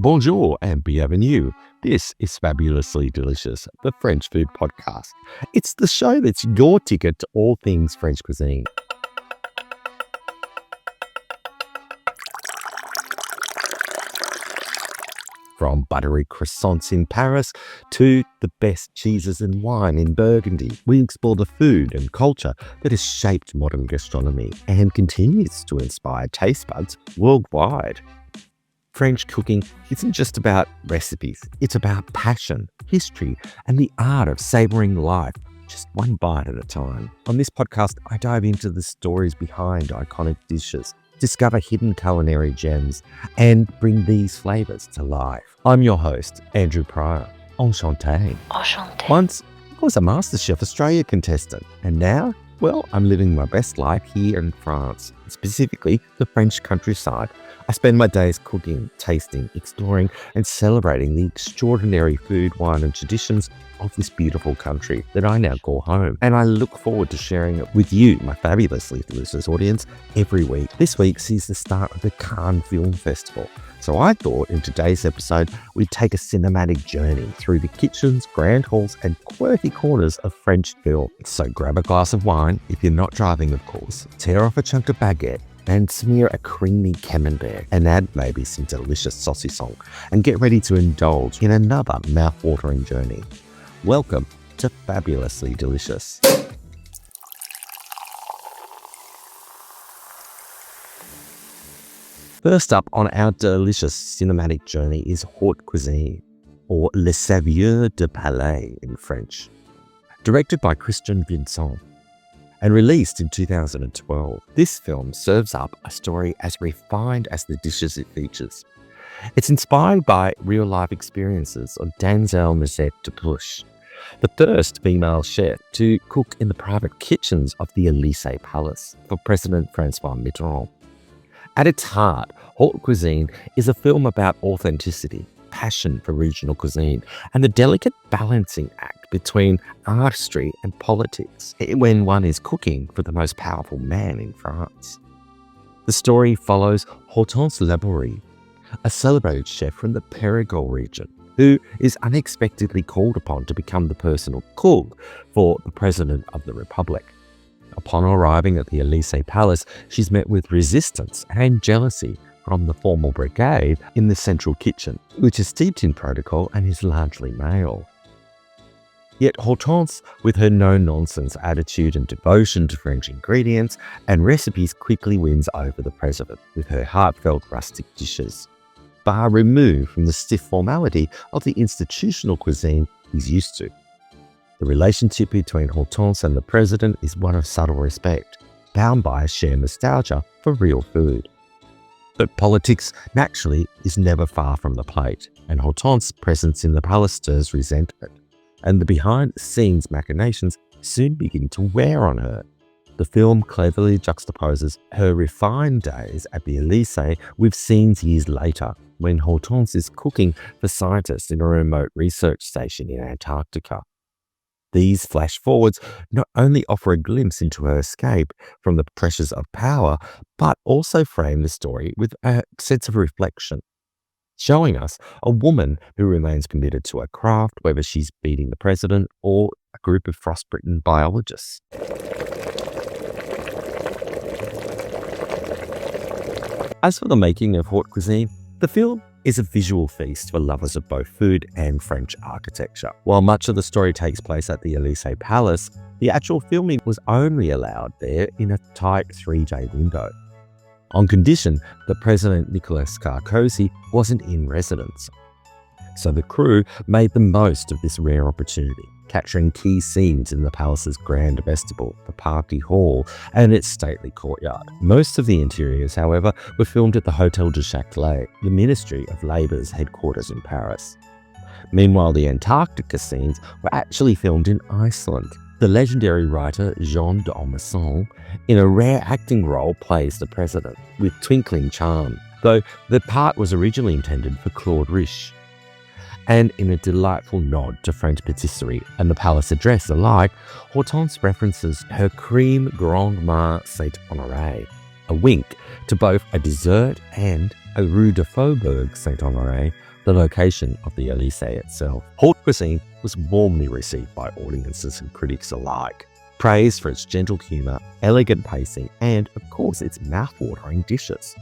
Bonjour and bienvenue. This is Fabulously Delicious, the French food podcast. It's the show that's your ticket to all things French cuisine. From buttery croissants in Paris to the best cheeses and wine in Burgundy, we explore the food and culture that has shaped modern gastronomy and continues to inspire taste buds worldwide. French cooking isn't just about recipes, it's about passion, history, and the art of savouring life just one bite at a time. On this podcast, I dive into the stories behind iconic dishes, discover hidden culinary gems, and bring these flavours to life. I'm your host, Andrew Pryor. Enchanté. Enchanté. Once, I was a MasterChef Australia contestant, and now, well, I'm living my best life here in France, specifically the French countryside. I spend my days cooking, tasting, exploring, and celebrating the extraordinary food, wine, and traditions of this beautiful country that I now call home. And I look forward to sharing it with you, my fabulously delicious audience, every week. This week sees the start of the CannesFilmFestival. So I thought in today's episode, we'd take a cinematic journey through the kitchens, grand halls, and quirky corners of French film. So grab a glass of wine, if you're not driving, of course, tear off a chunk of baguette, and smear a creamy camembert and add maybe some delicious saucisson and get ready to indulge in another mouth-watering journey. Welcome to Fabulously Delicious. First up on our delicious cinematic journey is Haute Cuisine, or Les Saveurs du Palais in French. Directed by Christian Vincent and released in 2012, this film serves up a story as refined as the dishes it features. It's inspired by real-life experiences of Danièle Mazet-Delpeuch, the first female chef to cook in the private kitchens of the Élysée Palace for President Francois Mitterrand. At its heart, Haute Cuisine is a film about authenticity, passion for regional cuisine, and the delicate balancing act between artistry and politics when one is cooking for the most powerful man in France. The story follows Hortense Laborie, a celebrated chef from the Périgord region, who is unexpectedly called upon to become the personal cook for the President of the Republic. Upon arriving at the Élysée Palace, she's met with resistance and jealousy from the formal brigade in the central kitchen, which is steeped in protocol and is largely male. Yet Hortense, with her no-nonsense attitude and devotion to French ingredients and recipes, quickly wins over the president with her heartfelt rustic dishes, far removed from the stiff formality of the institutional cuisine he's used to. The relationship between Hortense and the president is one of subtle respect, bound by a shared nostalgia for real food. But politics, naturally, is never far from the plate, and Hortense's presence in the palace stirs resentment, and the behind-the-scenes machinations soon begin to wear on her. The film cleverly juxtaposes her refined days at the Élysée with scenes years later, when Hortense is cooking for scientists in a remote research station in Antarctica. These flash-forwards not only offer a glimpse into her escape from the pressures of power, but also frame the story with a sense of reflection, showing us a woman who remains committed to her craft, whether she's beating the president or a group of frostbitten biologists. As for the making of Haute Cuisine, the film is a visual feast for lovers of both food and French architecture. While much of the story takes place at the Élysée Palace, the actual filming was only allowed there in a tight 3-day window, on condition that President Nicolas Sarkozy wasn't in residence. So the crew made the most of this rare opportunity, capturing key scenes in the palace's grand vestibule, the party hall, and its stately courtyard. Most of the interiors, however, were filmed at the Hôtel du Châtelet, the Ministry of Labour's headquarters in Paris. Meanwhile, the Antarctica scenes were actually filmed in Iceland. The legendary writer Jean d'Ormesson, in a rare acting role, plays the president, with twinkling charm, though the part was originally intended for Claude Rich. And in a delightful nod to French patisserie and the palace address alike, Hortense references her cream Grand Mar Saint-Honoré, a wink to both a dessert and a Rue de Faubourg Saint-Honoré, the location of the Elysee itself. Haute Cuisine was warmly received by audiences and critics alike, praised for its gentle humour, elegant pacing, and, of course, its mouth-watering dishes.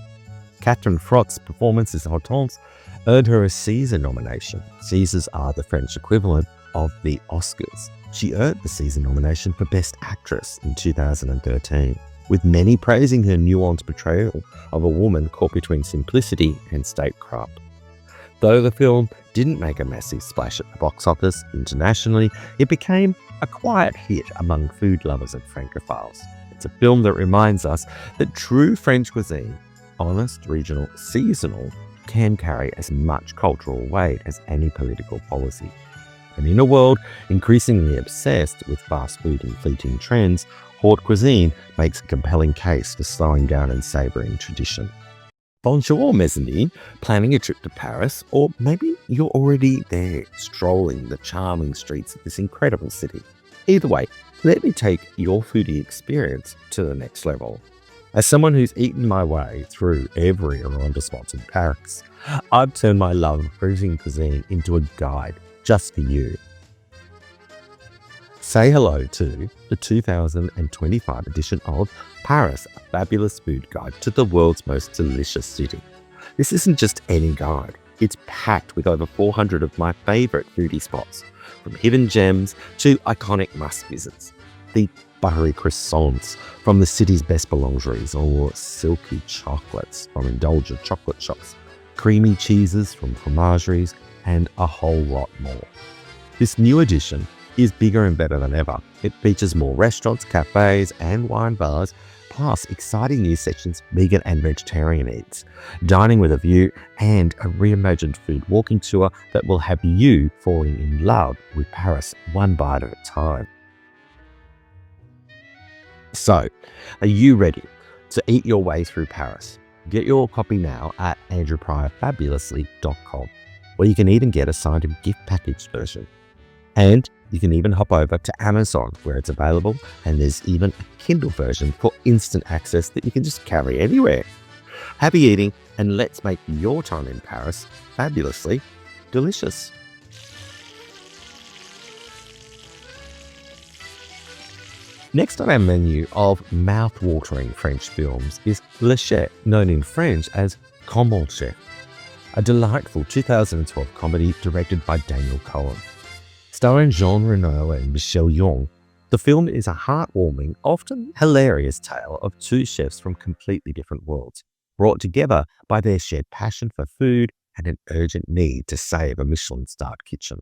Catherine Frot's performance as Hortense earned her a César nomination. Césars are the French equivalent of the Oscars. She earned the César nomination for Best Actress in 2013, with many praising her nuanced portrayal of a woman caught between simplicity and statecraft. Though the film didn't make a massive splash at the box office internationally, it became a quiet hit among food lovers and Francophiles. It's a film that reminds us that true French cuisine, honest, regional, seasonal, can carry as much cultural weight as any political policy. And in a world increasingly obsessed with fast food and fleeting trends, Haute Cuisine makes a compelling case for slowing down and savouring tradition. Bonjour, mes amis, planning a trip to Paris, or maybe you're already there, strolling the charming streets of this incredible city. Either way, let me take your foodie experience to the next level. As someone who's eaten my way through every arrondissement in Paris, I've turned my love of Parisian cuisine into a guide just for you. Say hello to the 2025 edition of Paris, a fabulous food guide to the world's most delicious city. This isn't just any guide, it's packed with over 400 of my favourite foodie spots, from hidden gems to iconic must-visits. The buttery croissants from the city's best boulangeries, or silky chocolates from indulgent chocolate shops, creamy cheeses from fromageries, and a whole lot more. This new edition is bigger and better than ever. It features more restaurants, cafes, and wine bars, plus exciting new sections, vegan and vegetarian eats, dining with a view, and a reimagined food walking tour that will have you falling in love with Paris one bite at a time. So, are you ready to eat your way through Paris? Get your copy now at andrewpryorfabulously.com, where you can even get a signed and gift package version. And you can even hop over to Amazon, where it's available, and there's even a Kindle version for instant access that you can just carry anywhere. Happy eating, and let's make your time in Paris fabulously delicious. Next on our menu of mouth-watering French films is Le Chef, known in French as Comment Chef, a delightful 2012 comedy directed by Daniel Cohen. Starring Jean Reno and Michelle Yeoh, the film is a heartwarming, often hilarious tale of two chefs from completely different worlds, brought together by their shared passion for food and an urgent need to save a Michelin-starred kitchen.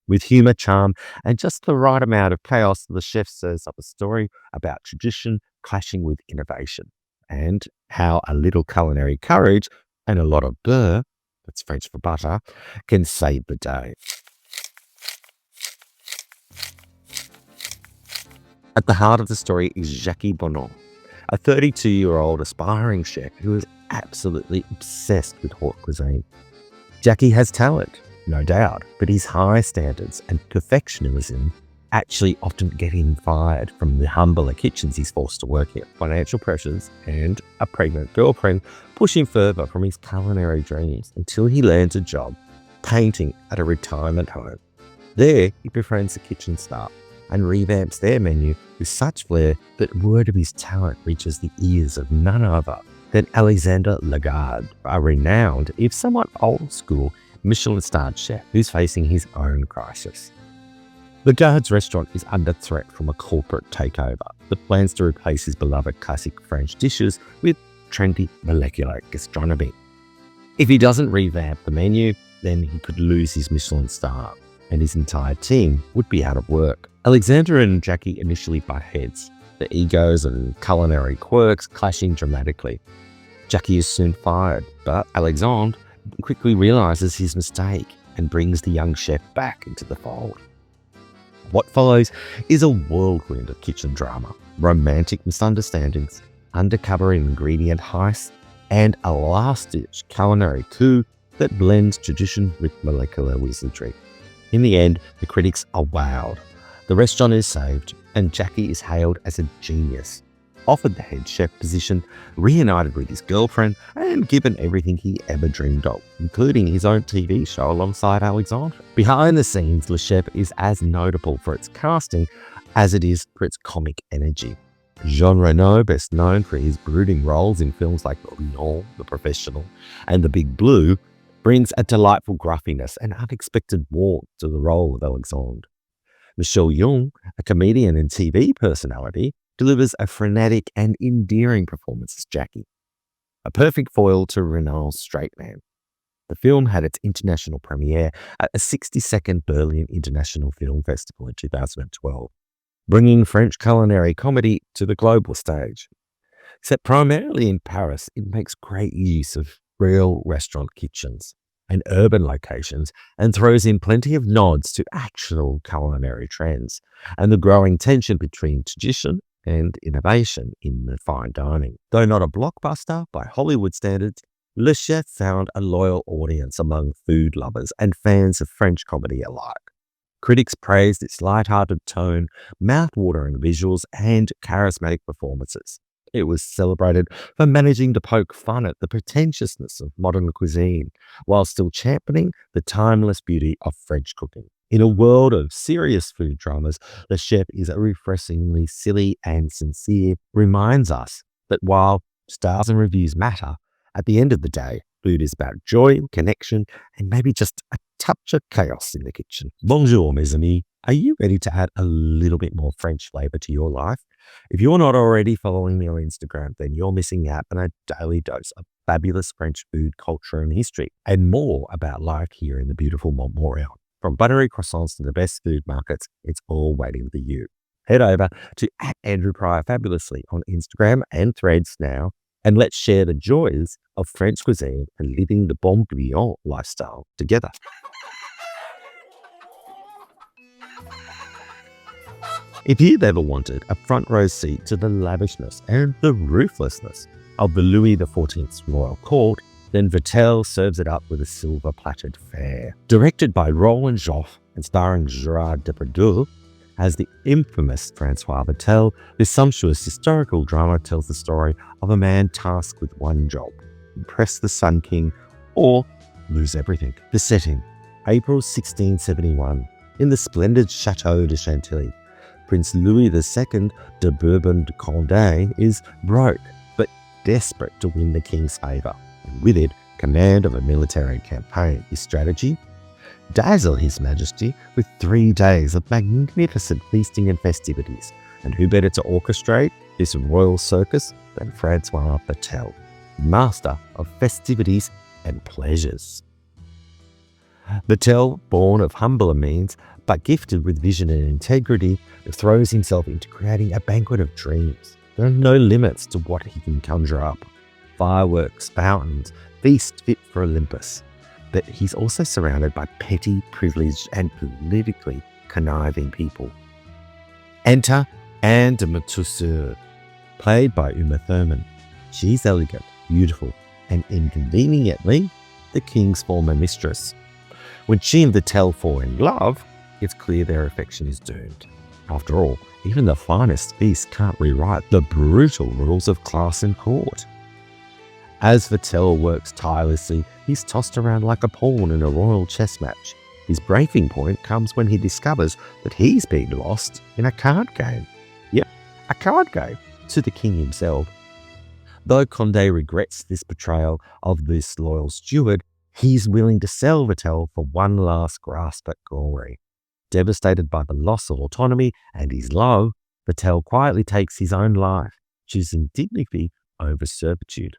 With humour, charm, and just the right amount of chaos, the chef serves up a story about tradition clashing with innovation, and how a little culinary courage and a lot of beurre, that's French for butter, can save the day. At the heart of the story is Jackie Bonhomme, a 32-year-old aspiring chef who is absolutely obsessed with haute cuisine. Jackie has talent, no doubt, but his high standards and perfectionism actually often get him fired from the humbler kitchens he's forced to work in. Financial pressures and a pregnant girlfriend push him further from his culinary dreams until he lands a job painting at a retirement home. There, he befriends the kitchen staff and revamps their menu with such flair that word of his talent reaches the ears of none other than Alexandre Lagarde, a renowned, if somewhat old-school, Michelin-starred chef who's facing his own crisis. Lagarde's restaurant is under threat from a corporate takeover that plans to replace his beloved classic French dishes with trendy molecular gastronomy. If he doesn't revamp the menu, then he could lose his Michelin star, and his entire team would be out of work. Alexandre and Jackie initially butt heads, their egos and culinary quirks clashing dramatically. Jackie is soon fired, but Alexandre quickly realizes his mistake and brings the young chef back into the fold. What follows is a whirlwind of kitchen drama, romantic misunderstandings, undercover ingredient heists, and a last-ditch culinary coup that blends tradition with molecular wizardry. In the end, the critics are wowed. The restaurant is saved, and Jackie is hailed as a genius. offered the head chef position, reunited with his girlfriend, and given everything he ever dreamed of, including his own TV show alongside Alexandre. Behind the scenes, Le Chef is as notable for its casting as it is for its comic energy. Jean Reno, best known for his brooding roles in films like Lyon, The Professional, and The Big Blue, brings a delightful gruffiness and unexpected warmth to the role of Alexandre. Michelle Yeoh, a comedian and TV personality, delivers a frenetic and endearing performance as Jackie, a perfect foil to Renault's straight man. The film had its international premiere at a 62nd Berlin International Film Festival in 2012, bringing French culinary comedy to the global stage. Set primarily in Paris, it makes great use of real restaurant kitchens and urban locations and throws in plenty of nods to actual culinary trends and the growing tension between tradition and innovation in the fine dining. Though not a blockbuster by Hollywood standards, Le Chef found a loyal audience among food lovers and fans of French comedy alike. Critics praised its light-hearted tone, mouth-watering visuals, and charismatic performances. It was celebrated for managing to poke fun at the pretentiousness of modern cuisine, while still championing the timeless beauty of French cooking. In a world of serious food dramas, Le Chef is a refreshingly silly and sincere, reminds us that while stars and reviews matter, at the end of the day, food is about joy, connection, and maybe just a touch of chaos in the kitchen. Bonjour, mes amis. Are you ready to add a little bit more French flavor to your life? If you're not already following me on Instagram, then you're missing out on a daily dose of fabulous French food, culture, and history, and more about life here in the beautiful Montmorillon. From buttery croissants to the best food markets, it's all waiting for you. Head over to @AndrewPryerFabulously on Instagram and Threads now, and let's share the joys of French cuisine and living the bon vivant lifestyle together. If you've ever wanted a front row seat to the lavishness and the ruthlessness of the Louis XIV's royal court, then Vatel serves it up with a silver-plated fare. Directed by Roland Joffre and starring Gerard Depardieu as the infamous Francois Vatel, this sumptuous historical drama tells the story of a man tasked with one job: impress the Sun King or lose everything. The setting: April 1671, in the splendid Chateau de Chantilly. Prince Louis II de Bourbon de Condé is broke, but desperate to win the king's favour, and with it, command of a military campaign. His strategy? Dazzle His Majesty with 3 days of magnificent feasting and festivities. And who better to orchestrate this royal circus than Francois Vatel, master of festivities and pleasures. Vatel, born of humbler means, but gifted with vision and integrity, throws himself into creating a banquet of dreams. There are no limits to what he can conjure up. Fireworks, fountains, feast fit for Olympus. But he's also surrounded by petty, privileged, and politically conniving people. Enter Anne de Mautusser, played by Uma Thurman. She's elegant, beautiful, and inconveniently the king's former mistress. When she and Vatel fall in love, it's clear their affection is doomed. After all, even the finest feast can't rewrite the brutal rules of class and court. As Vatel works tirelessly, he's tossed around like a pawn in a royal chess match. His breaking point comes when he discovers that he's been lost in a card game. Yep, a card game to the king himself. Though Condé regrets this betrayal of this loyal steward, he's willing to sell Vatel for one last grasp at glory. Devastated by the loss of autonomy and his love, Vatel quietly takes his own life, choosing dignity over servitude.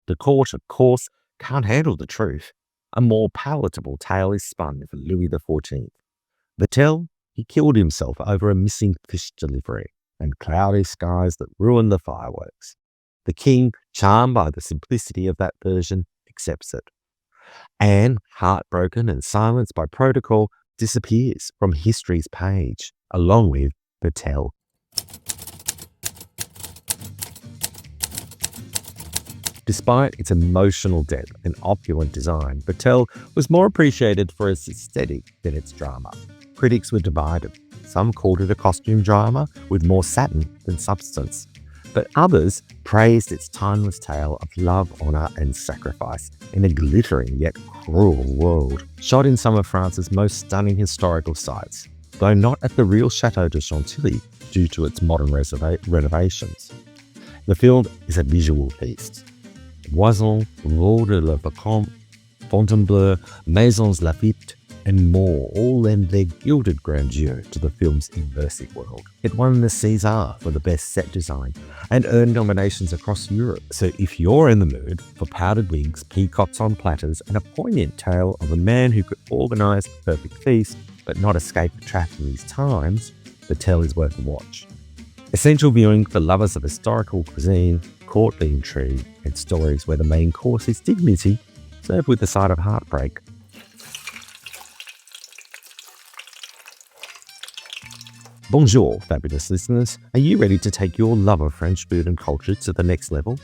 The court, of course, can't handle the truth. A more palatable tale is spun for Louis XIV. Vatel, he killed himself over a missing fish delivery and cloudy skies that ruined the fireworks. The king, charmed by the simplicity of that version, accepts it. Anne, heartbroken and silenced by protocol, disappears from history's page, along with Vatel. Despite its emotional depth and opulent design, Vatel was more appreciated for its aesthetic than its drama. Critics were divided. Some called it a costume drama with more satin than substance, but others praised its timeless tale of love, honour and sacrifice in a glittering yet cruel world. Shot in some of France's most stunning historical sites, though not at the real Château de Chantilly due to its modern renovations. The film is a visual feast. Voisin, Vaux de la Vacombe, Fontainebleau, Maisons Laffitte, and more all lend their gilded grandeur to the film's immersive world. It won the César for the best set design and earned nominations across Europe. So if you're in the mood for powdered wigs, peacocks on platters, and a poignant tale of a man who could organise a perfect feast but not escape the trap in these times, the tale is worth a watch. Essential viewing for lovers of historical cuisine, courtly intrigue, and stories where the main course is dignity, served with a side of heartbreak. Bonjour, fabulous listeners. Are you ready to take your love of French food and culture to the next level?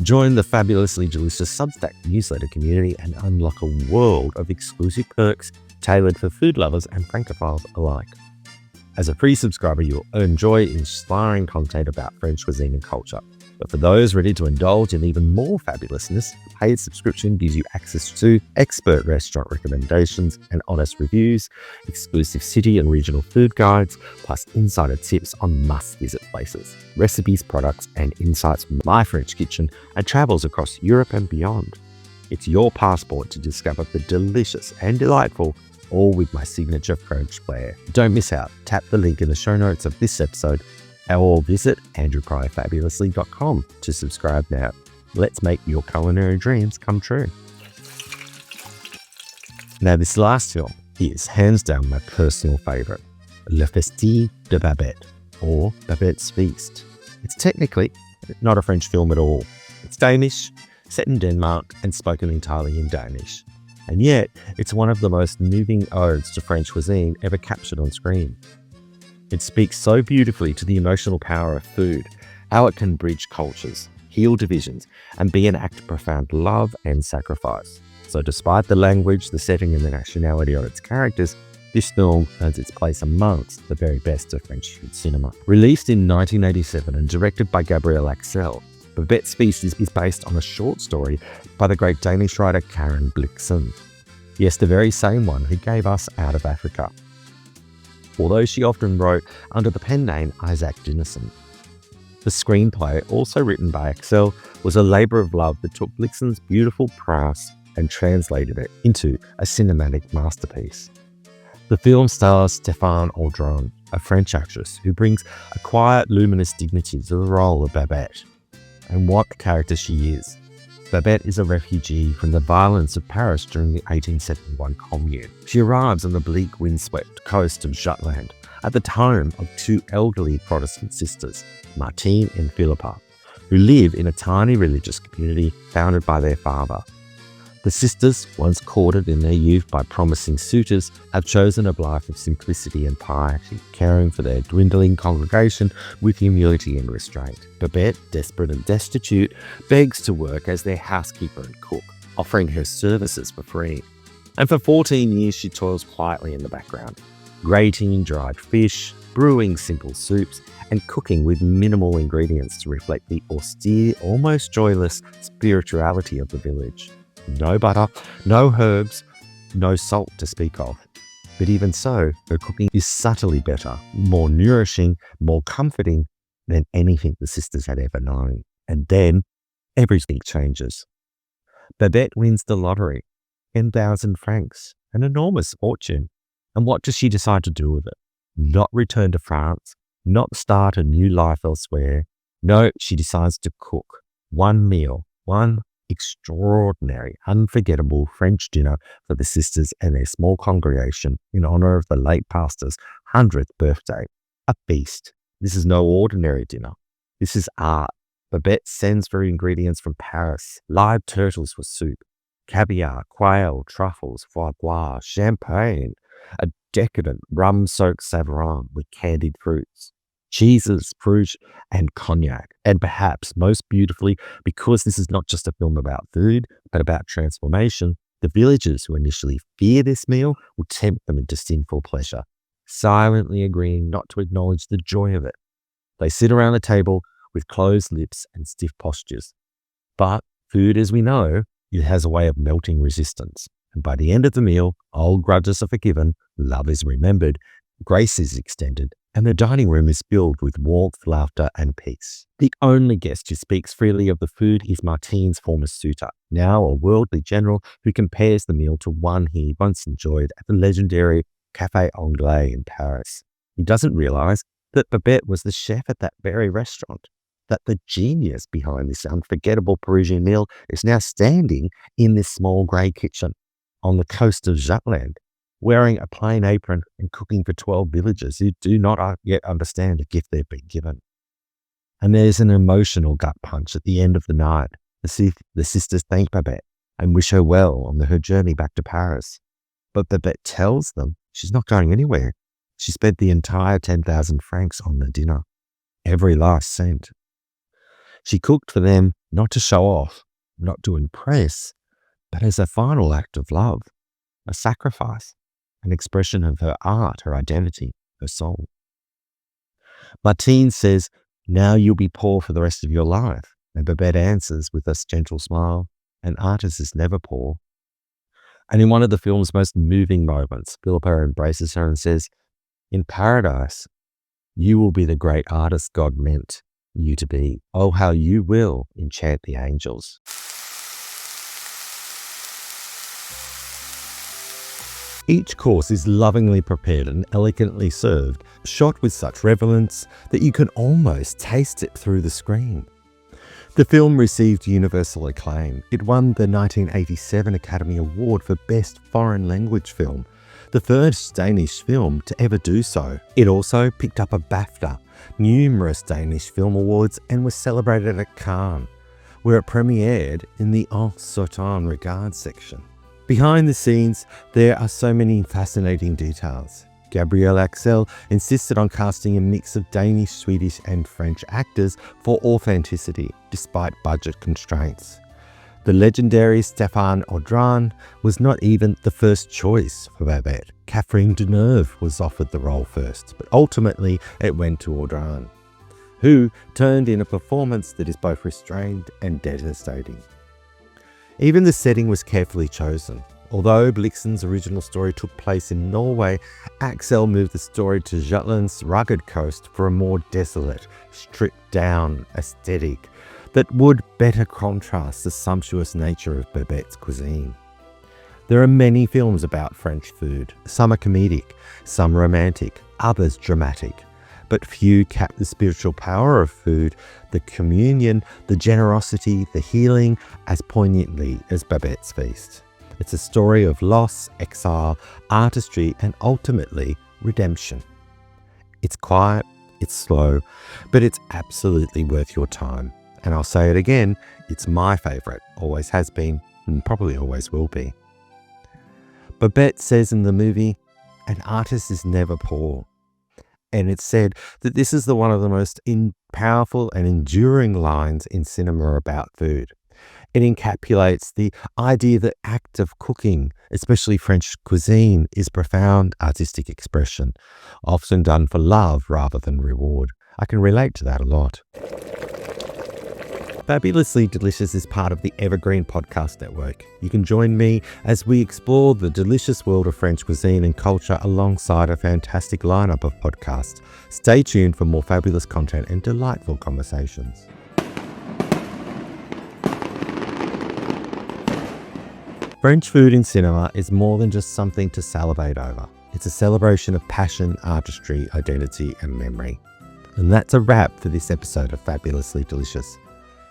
Join the fabulously delicious Substack newsletter community and unlock a world of exclusive perks tailored for food lovers and francophiles alike. As a free subscriber, you'll enjoy inspiring content about French cuisine and culture. But for those ready to indulge in even more fabulousness, a paid subscription gives you access to expert restaurant recommendations and honest reviews, exclusive city and regional food guides, plus insider tips on must-visit places, recipes, products, and insights from my French kitchen and travels across Europe and beyond. It's your passport to discover the delicious and delightful, all with my signature French flair. Don't miss out. Tap the link in the show notes of this episode or visit andrewpryorfabulously.com to subscribe now. Let's make your culinary dreams come true. Now, this last film is hands down my personal favourite, Le Festin de Babette, or Babette's Feast. It's technically not a French film at all. It's Danish, set in Denmark, and spoken entirely in Danish. And yet, it's one of the most moving odes to French cuisine ever captured on screen. It speaks so beautifully to the emotional power of food, how it can bridge cultures, heal divisions, and be an act of profound love and sacrifice. So despite the language, the setting, and the nationality of its characters, this film earns its place amongst the very best of French cinema. Released in 1987 and directed by Gabriel Axel, Babette's Feast is based on a short story by the great Danish writer Karen Blixen. Yes, the very same one who gave us Out of Africa. Although she often wrote under the pen name Isaac Dinesen. The screenplay, also written by Axel, was a labour of love that took Blixen's beautiful prose and translated it into a cinematic masterpiece. The film stars Stéphane Audran, a French actress who brings a quiet, luminous dignity to the role of Babette. And what a character she is. Babette is a refugee from the violence of Paris during the 1871 Commune. She arrives on the bleak, windswept coast of Jutland at the home of two elderly Protestant sisters, Martine and Philippa, who live in a tiny religious community founded by their father. The sisters, once courted in their youth by promising suitors, have chosen a life of simplicity and piety, caring for their dwindling congregation with humility and restraint. Babette, desperate and destitute, begs to work as their housekeeper and cook, offering her services for free. And for 14 years she toils quietly in the background, grating dried fish, brewing simple soups, and cooking with minimal ingredients to reflect the austere, almost joyless spirituality of the village. No butter, no herbs, no salt to speak of. But even so, her cooking is subtly better, more nourishing, more comforting than anything the sisters had ever known. And then, everything changes. Babette wins the lottery, 10,000 francs, an enormous fortune. And what does she decide to do with it? Not return to France, not start a new life elsewhere. No, she decides to cook one meal, one extraordinary, unforgettable French dinner for the sisters and their small congregation in honor of the late pastor's 100th birthday. A feast. This is no ordinary dinner. This is art. Babette sends for ingredients from Paris, live turtles for soup, caviar, quail, truffles, foie gras, champagne, a decadent rum-soaked Savarin with candied fruits, cheeses, fruit, and cognac. And perhaps most beautifully, because this is not just a film about food, but about transformation, the villagers who initially fear this meal will tempt them into sinful pleasure. silently agreeing not to acknowledge the joy of it. They sit around the table with closed lips and stiff postures. But food, as we know, it has a way of melting resistance. And by the end of the meal, old grudges are forgiven, love is remembered, grace is extended, and the dining room is filled with warmth, laughter, and peace. The only guest who speaks freely of the food is Martine's former suitor, now a worldly general who compares the meal to one he once enjoyed at the legendary Café Anglais in Paris. He doesn't realize that Babette was the chef at that very restaurant, that the genius behind this unforgettable Parisian meal is now standing in this small grey kitchen on the coast of Jutland, wearing a plain apron and cooking for 12 villagers who do not yet understand the gift they've been given. And there's an emotional gut punch at the end of the night. The sisters thank Babette and wish her well on her journey back to Paris. But Babette tells them she's not going anywhere. She spent the entire 10,000 francs on the dinner, every last cent. She cooked for them not to show off, not to impress, but as a final act of love, a sacrifice, an expression of her art, her identity, her soul. Martine says, "Now you'll be poor for the rest of your life." And Babette answers with a gentle smile, "An artist is never poor." And in one of the film's most moving moments, Philippa embraces her and says, "In paradise, you will be the great artist God meant you to be. Oh, how you will enchant the angels." Each course is lovingly prepared and elegantly served, shot with such relevance that you can almost taste it through the screen. The film received universal acclaim. It won the 1987 Academy Award for Best Foreign Language Film, the first Danish film to ever do so. It also picked up a BAFTA, numerous Danish film awards, and was celebrated at Cannes, where it premiered in the En Certain Regard section. Behind the scenes, there are so many fascinating details. Gabriel Axel insisted on casting a mix of Danish, Swedish and French actors for authenticity, despite budget constraints. The legendary Stéphane Audran was not even the first choice for Babette. Catherine Deneuve was offered the role first, but ultimately it went to Audran, who turned in a performance that is both restrained and devastating. Even the setting was carefully chosen. Although Blixen's original story took place in Norway, Axel moved the story to Jutland's rugged coast for a more desolate, stripped-down aesthetic that would better contrast the sumptuous nature of Babette's cuisine. There are many films about French food. Some are comedic, some romantic, others dramatic. But few cap the spiritual power of food, the communion, the generosity, the healing, as poignantly as Babette's feast. It's a story of loss, exile, artistry, and ultimately redemption. It's quiet, it's slow, but it's absolutely worth your time. And I'll say it again, it's my favourite, always has been, and probably always will be. Babette says in the movie, "An artist is never poor." And it's said that this is one of the most powerful and enduring lines in cinema about food. It encapsulates the idea that act of cooking, especially French cuisine, is profound artistic expression, often done for love rather than reward. I can relate to that a lot. Fabulously Delicious is part of the Evergreen Podcast Network. You can join me as we explore the delicious world of French cuisine and culture alongside a fantastic lineup of podcasts. Stay tuned for more fabulous content and delightful conversations. French food in cinema is more than just something to salivate over. It's a celebration of passion, artistry, identity, and memory. And that's a wrap for this episode of Fabulously Delicious.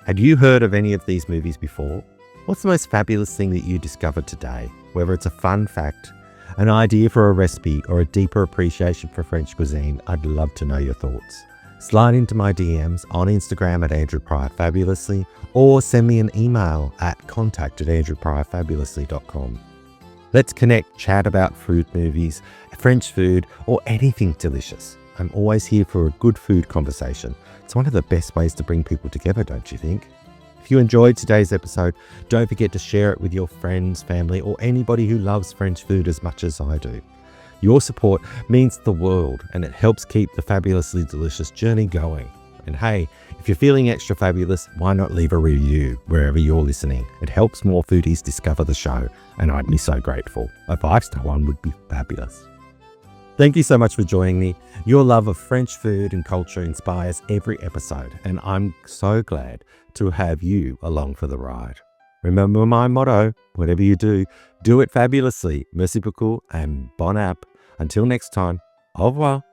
Had you heard of any of these movies before? What's the most fabulous thing that you discovered today? Whether it's a fun fact, an idea for a recipe, or a deeper appreciation for French cuisine, I'd love to know your thoughts. Slide into my DMs on Instagram at Andrew Pryor Fabulously, or send me an email at contact@andrewpryorfabulously.com. Let's connect, chat about food movies, French food, or anything delicious. I'm always here for a good food conversation. It's one of the best ways to bring people together, don't you think? If you enjoyed today's episode, don't forget to share it with your friends, family, or anybody who loves French food as much as I do. Your support means the world, and it helps keep the fabulously delicious journey going. And hey, if you're feeling extra fabulous, why not leave a review wherever you're listening? It helps more foodies discover the show, and I'd be so grateful. A 5-star one would be fabulous. Thank you so much for joining me. Your love of French food and culture inspires every episode, and I'm so glad to have you along for the ride. Remember my motto, whatever you do it fabulously. Merci beaucoup and bon app. Until next time, au revoir.